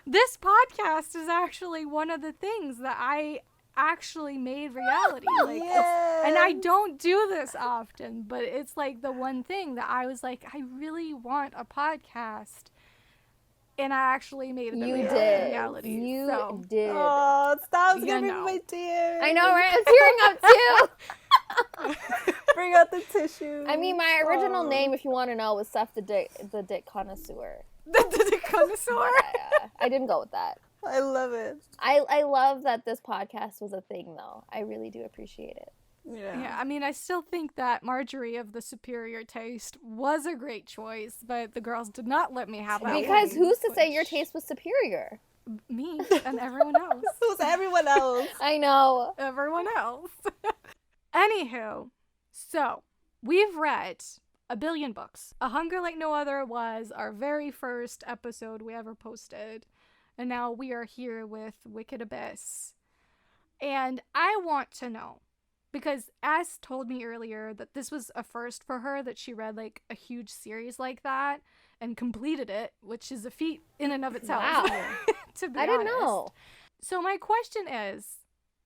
this podcast is actually one of the things that I actually made reality. Like, and I don't do this often, but it's like the one thing that I was like, I really want a podcast, and I actually made it a reality. You did. Oh, stop giving my tears. I know, right? I'm tearing up too. Bring out the tissue. I mean, my original name, if you want to know, was Seth the Dick Connoisseur. The Dick Connoisseur? Yeah, I didn't go with that. I love it. I love that this podcast was a thing, though. I really do appreciate it. Yeah, I mean, I still think that Marjorie of the Superior Taste was a great choice, but the girls did not let me have that. Because who's to say your taste was superior? Me and everyone else. Who's everyone else? I know. Everyone else. Anywho, so we've read a billion books. A Hunger Like No Other was our very first episode we ever posted. And now we are here with Wicked Abyss. And I want to know, because Az told me earlier that this was a first for her, that she read like a huge series like that and completed it, which is a feat in and of itself. Wow. To be honest. I didn't know. So my question is,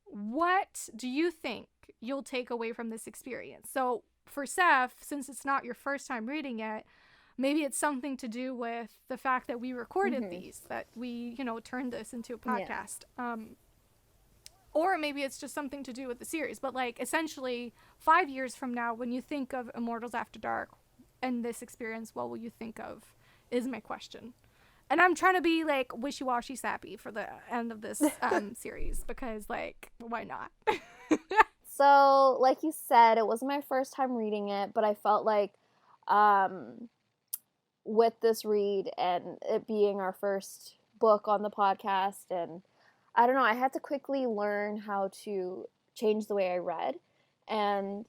what do you think you'll take away from this experience? So for Seth, since it's not your first time reading it, maybe it's something to do with the fact that we recorded these, that we, turned this into a podcast. Yeah. Or maybe it's just something to do with the series. But, like, essentially, 5 years from now, when you think of Immortals After Dark and this experience, what will you think of, is my question. And I'm trying to be, like, wishy-washy sappy for the end of this series, because, like, why not? So, like you said, it wasn't my first time reading it, but I felt like with this read and it being our first book on the podcast, and I don't know, I had to quickly learn how to change the way I read, and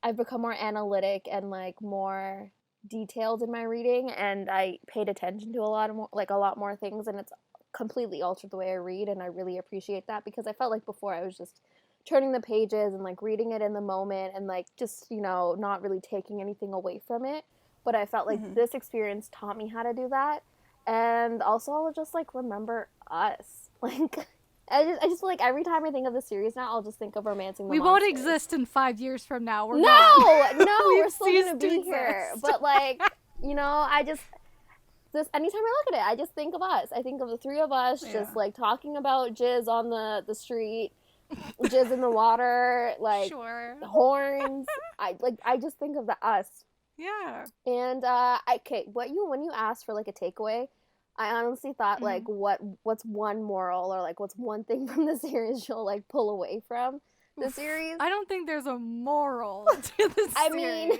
I've become more analytic and like more detailed in my reading, and I paid attention to a lot more things, and it's completely altered the way I read, and I really appreciate that, because I felt like before I was just turning the pages and like reading it in the moment and like just, not really taking anything away from it. But I felt like this experience taught me how to do that. And also I'll just like remember us. Like I just feel like every time I think of the series now, I'll just think of Romancing the We Monsters. won't exist in 5 years from now. No, we're still gonna be here. But like, I just anytime I look at it, I just think of us. I think of the three of us just like talking about jizz on the street, jizz in the water, like horns. I just think of the us. Yeah. And when you asked for like a takeaway, I honestly thought like what's one moral or like what's one thing from the series you'll like pull away from the series? I don't think there's a moral to the series. I mean,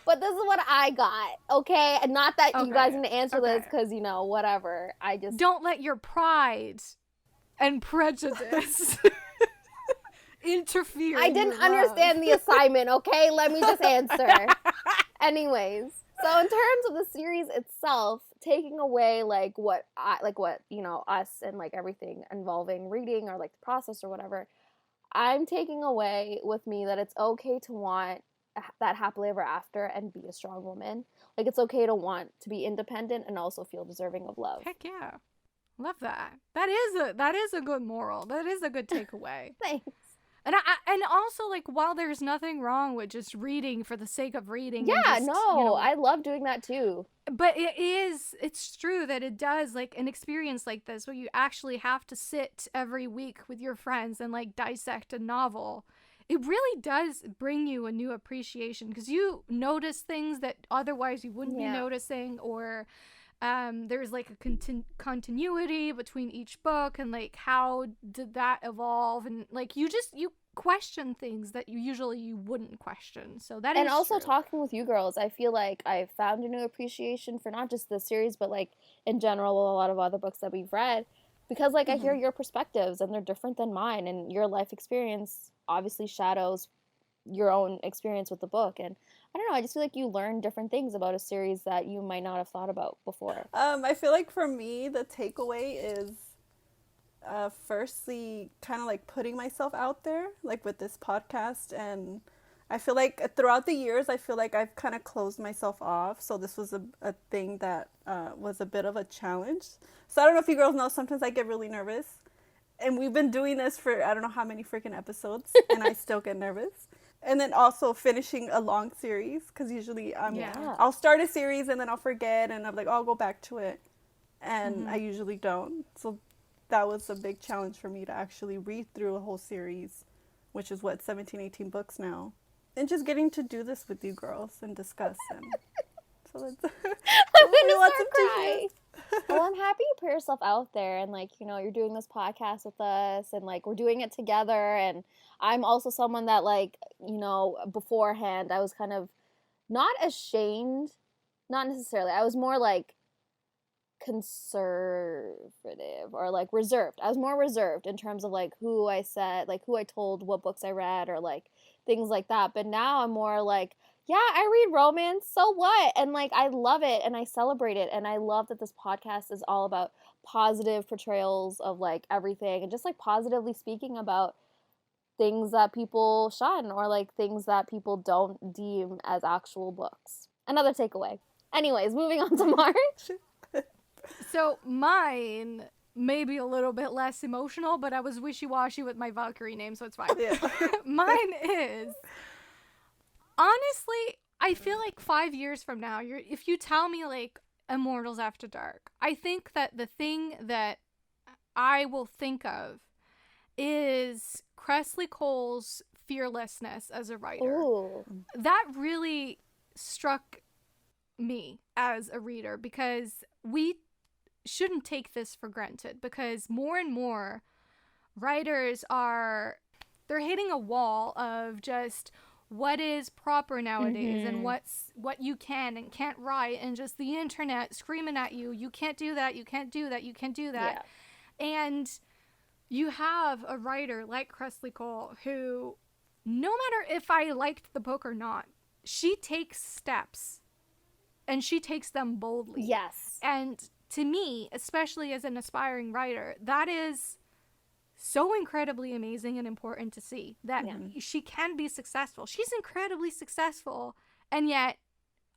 but this is what I got, okay? And not that you guys need to answer this because whatever. I just don't let your pride and prejudice interfere. I didn't understand the assignment, okay? Let me just answer. Anyways, so in terms of the series itself, taking away like what us and like everything involving reading or like the process or whatever, I'm taking away with me that it's okay to want that happily ever after and be a strong woman. Like it's okay to want to be independent and also feel deserving of love. Heck yeah. Love that. That is a good moral. That is a good takeaway. Thanks. And also, like, while there's nothing wrong with just reading for the sake of reading. Yeah, and just, I love doing that too. But it's true that it does, like, an experience like this where you actually have to sit every week with your friends and, like, dissect a novel. it really does bring you a new appreciation, because you notice things that otherwise you wouldn't be noticing, or there's like a continuity between each book, and like how did that evolve, and like you question things that you wouldn't question. So that and is also true. talking with you girls, I feel like I found a new appreciation for not just this series, but like in general a lot of other books that we've read, because like I hear your perspectives and they're different than mine, and your life experience obviously shadows your own experience with the book. And I don't know, I just feel like you learn different things about a series that you might not have thought about before. I feel like for me, the takeaway is firstly kind of like putting myself out there, like with this podcast. And I feel like throughout the years, I feel like I've kind of closed myself off. So this was a thing that was a bit of a challenge. So I don't know if you girls know, sometimes I get really nervous. And we've been doing this for I don't know how many freaking episodes, and I still get nervous. And then also finishing a long series, because usually I'll start a series and then I'll forget, and I'm like, oh, I'll go back to it. And I usually don't. So that was a big challenge for me to actually read through a whole series, which is 17, 18 books now. And just getting to do this with you girls and discuss. And so let's cry. Well, I'm happy you put yourself out there, and like, you know, you're doing this podcast with us, and like we're doing it together. And I'm also someone that, like, you know, beforehand I was kind of not ashamed, not necessarily, I was more like conservative or like reserved. I was more reserved in terms of like who I said, like who I told what books I read, or like things like that. But now I'm more like, yeah, I read romance, so what? And like I love it and I celebrate it, and I love that this podcast is all about positive portrayals of like everything, and just like positively speaking about things that people shun, or like things that people don't deem as actual books. Another takeaway. Anyways, moving on to March. So mine may be a little bit less emotional, but I was wishy-washy with my Valkyrie name, so it's fine. Yeah. Mine is, honestly, I feel like 5 years from now, if you tell me like Immortals After Dark, I think that the thing that I will think of is Kresley Cole's fearlessness as a writer. Ooh. That really struck me as a reader, because we shouldn't take this for granted, because more and more writers they're hitting a wall of just what is proper nowadays, and what you can and can't write, and just the internet screaming at you, you can't do that, you can't do that, you can't do that. Yeah. And you have a writer like Kresley Cole who, no matter if I liked the book or not, she takes steps, and she takes them boldly. Yes. And to me, especially as an aspiring writer, that is so incredibly amazing and important to see, that she can be successful. She's incredibly successful, and yet,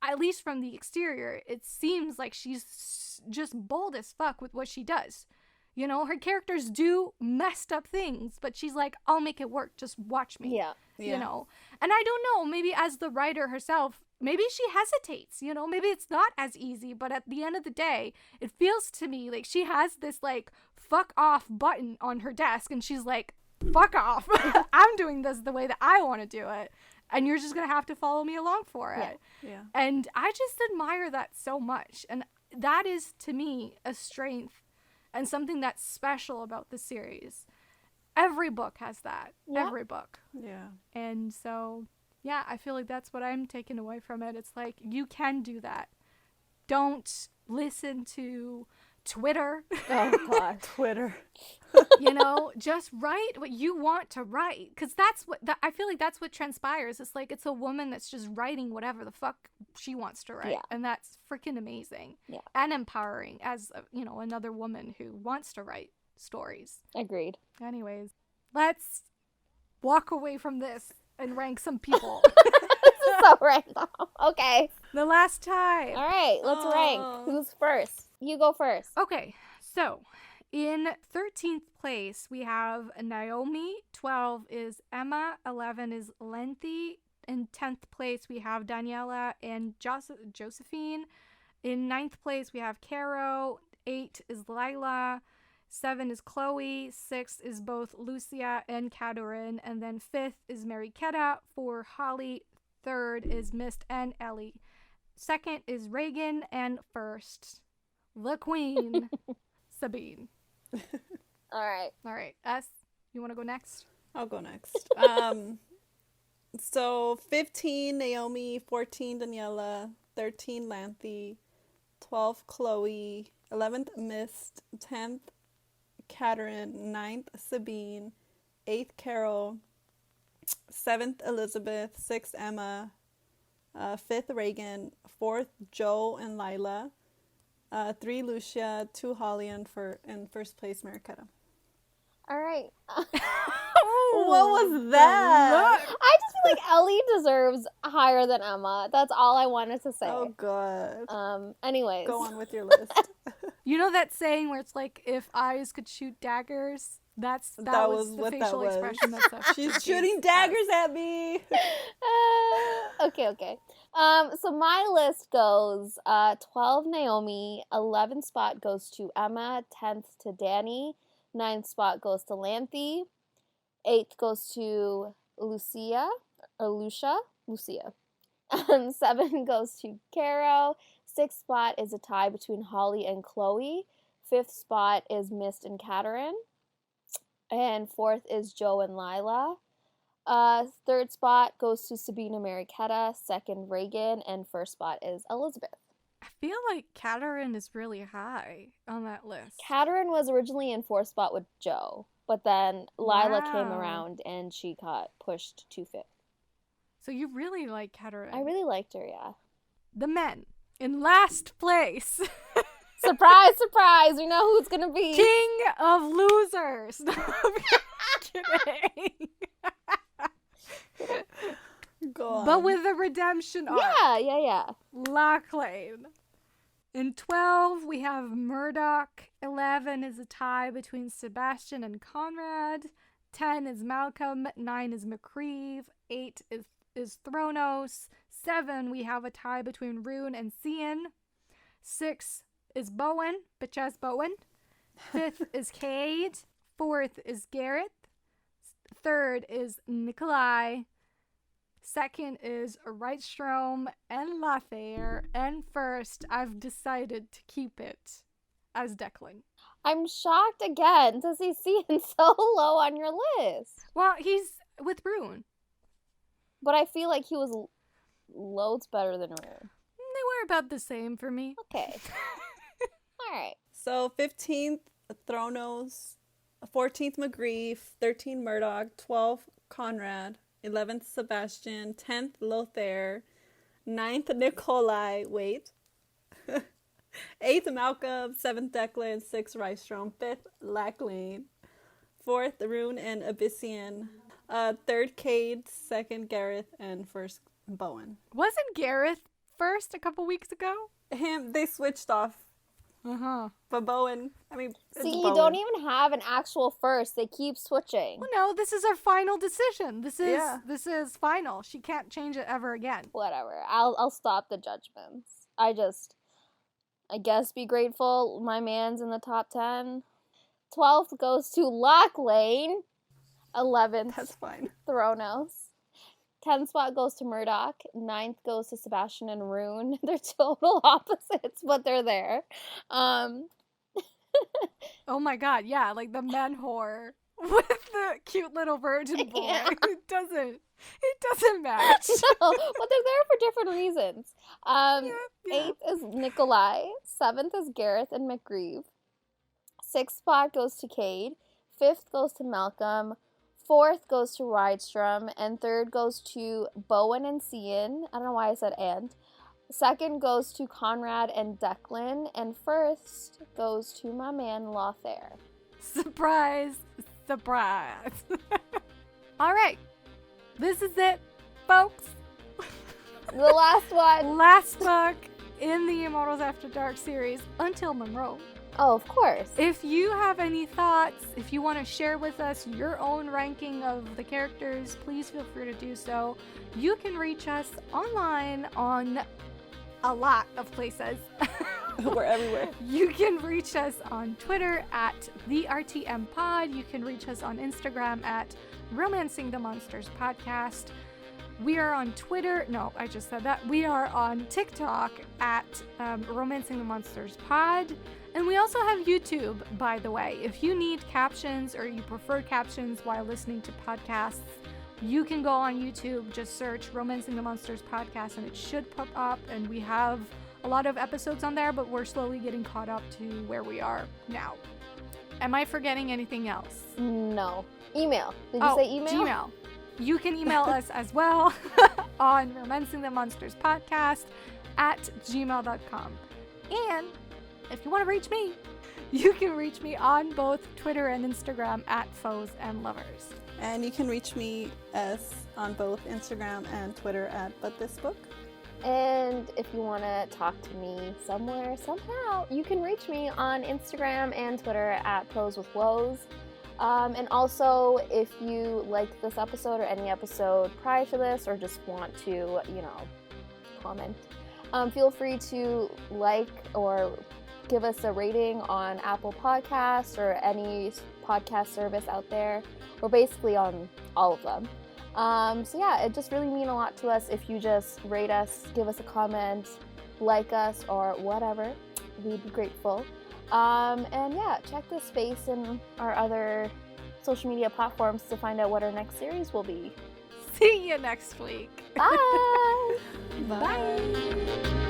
at least from the exterior, it seems like she's just bold as fuck with what she does. You know, her characters do messed up things, but she's like, I'll make it work, just watch me. Yeah. You know? And I don't know, maybe as the writer herself, maybe she hesitates, you know? Maybe it's not as easy, but at the end of the day, it feels to me like she has this, like, fuck off button on her desk, and she's like, fuck off. I'm doing this the way that I want to do it, and you're just going to have to follow me along for it. Yeah. And I just admire that so much, and that is, to me, a strength and something that's special about the series. Every book has that. Yeah. Every book. Yeah. And so, yeah, I feel like that's what I'm taking away from it. It's like, you can do that. Don't listen to Twitter. Oh, God. Twitter. You know, just write what you want to write. Because I feel like that's what transpires. It's like, it's a woman that's just writing whatever the fuck she wants to write. Yeah. And that's freaking amazing. Yeah. And empowering as, you know, another woman who wants to write stories. Agreed. Anyways, let's walk away from this and rank some people. This is so random. Okay. The last time. All right, let's rank. Who's first? You go first. Okay, so in 13th place, we have Naomi. 12 is Emma. 11 is Lethe. In 10th place, we have Daniela and Josephine. In 9th place, we have Caro. 8 is Lila. 7 is Chloe. 6 is both Lucia and Katerin. And then 5th is Mariketa for Holly. 3rd is Mist and Ellie. 2nd is Reagan. And 1st, the queen, Sabine. All right. S, you want to go next? I'll go next. So 15, Naomi. 14, Daniela. 13, Lanthe. 12, Chloe. 11th, Mist. 10th, Katerin. 9th, Sabine. 8th, Carol. 7th, Elizabeth. 6th, Emma. 5th, Reagan. 4th, Joe and Lila. 3, Lucia. 2, Holly, and first place, Mariketa. All right. What was that? I just feel like Ellie deserves higher than Emma. That's all I wanted to say. Oh, God. Anyways. Go on with your list. You know that saying where it's like, if eyes could shoot daggers? That was the what facial that was. expression that's up. She's shooting daggers at me. Okay. So my list goes 12 Naomi, 11th spot goes to Emma, 10th to Danny, 9th spot goes to Lanthe, 8th goes to Lucia. 7 goes to Caro. 6th spot is a tie between Holly and Chloe. 5th spot is Mist and Katerin. And 4th is Joe and Lila. 3rd spot goes to Sabina Mariketa. 2nd, Reagan. And 1st spot is Elizabeth. I feel like Katerin is really high on that list. Katerin was originally in 4th spot with Joe. But then Lila came Wow. around and she got pushed to 5th. So you really like Katerin. I really liked her, yeah. The men. In last place. Surprise, surprise. We know who it's going to be. King of losers. No, I'm kidding. Go on. But with a redemption arc. Yeah. Lachlan. In 12, we have Murdoch. 11 is a tie between Sebastian and Conrad. 10 is Malcolm. 9 is McCreeve. 8 is Thronos. 7, we have a tie between Rune and Sian. 6 is Bowen, bitch ass Bowen. 5th is Cade. 4th is Gareth. 3rd is Nikolai. 2nd is Rydstrom and Lothair. And 1st, I've decided to keep it as Declan. I'm shocked again to see Sian so low on your list. Well, he's with Rune. But I feel like he was loads better than Rune. They were about the same for me. Okay. All right. So 15th, Thronos. 14th, McGrief. 13th, Murdoch. 12th, Conrad. 11th, Sebastian. 10th, Lothair. 9th, Nikolai. Wait. 8th, Malcolm. 7th, Declan. 6th, Rydstrom. 5th, Lachlan. 4th, Rune and Abyssian. 3rd, Cade. 2nd, Gareth. And 1st, Bowen. Wasn't Gareth first a couple weeks ago? They switched off. Uh-huh. But Bowen, it's See, you Bowen. don't even have an actual first. They keep switching. Well, no, this is our final decision. This Yeah. is final. She can't change it ever again. Whatever. I'll stop the judgments. I guess be grateful my man's in the top 10. 12th goes to Lachlan. 11th, That's fine. Thronos. 10th spot goes to Murdoch. 9th goes to Sebastian and Rune. They're total opposites, but they're there. Oh my god, yeah, like the men whore with the cute little virgin boy. Yeah. It doesn't match. No, but they're there for different reasons. Yeah. 8th is Nikolai. 7th is Gareth and McGrieve. 6th spot goes to Cade. 5th goes to Malcolm. 4th goes to Rydstrom. And 3rd goes to Bowen and Sian. I don't know why I said and. 2nd goes to Conrad and Declan. And 1st goes to my man Lothair. Surprise. Surprise. All right. This is it, folks. The last one. Last book in the Immortals After Dark series, Until Monroe. Oh, of course. If you have any thoughts, if you want to share with us your own ranking of the characters, please feel free to do so. You can reach us online on a lot of places. We're everywhere. You can reach us on Twitter at @TheRTMPod. You can reach us on Instagram at Romancing the Monsters Podcast. We are on Twitter. No, I just said that. We are on TikTok at Romancing the Monsters Pod. And we also have YouTube, by the way. If you need captions or you prefer captions while listening to podcasts, you can go on YouTube, just search Romancing the Monsters Podcast, and it should pop up. And we have a lot of episodes on there, but we're slowly getting caught up to where we are now. Am I forgetting anything else? No. Email. Did you say email? Gmail. You can email us as well on romancingthemonsterspodcast@gmail.com. And if you want to reach me, you can reach me on both Twitter and Instagram at Foes and Lovers. And you can reach me on both Instagram and Twitter at ButThisBook. And if you want to talk to me somewhere, somehow, you can reach me on Instagram and Twitter at ProsWithWoes. And also, if you liked this episode or any episode prior to this, or just want to, comment, feel free to like or give us a rating on Apple Podcasts or any podcast service out there. We're basically on all of them. So yeah, it just really means a lot to us if you just rate us, give us a comment, like us, or whatever. We'd be grateful. And yeah, check this space and our other social media platforms to find out what our next series will be. See you next week. Bye! Bye.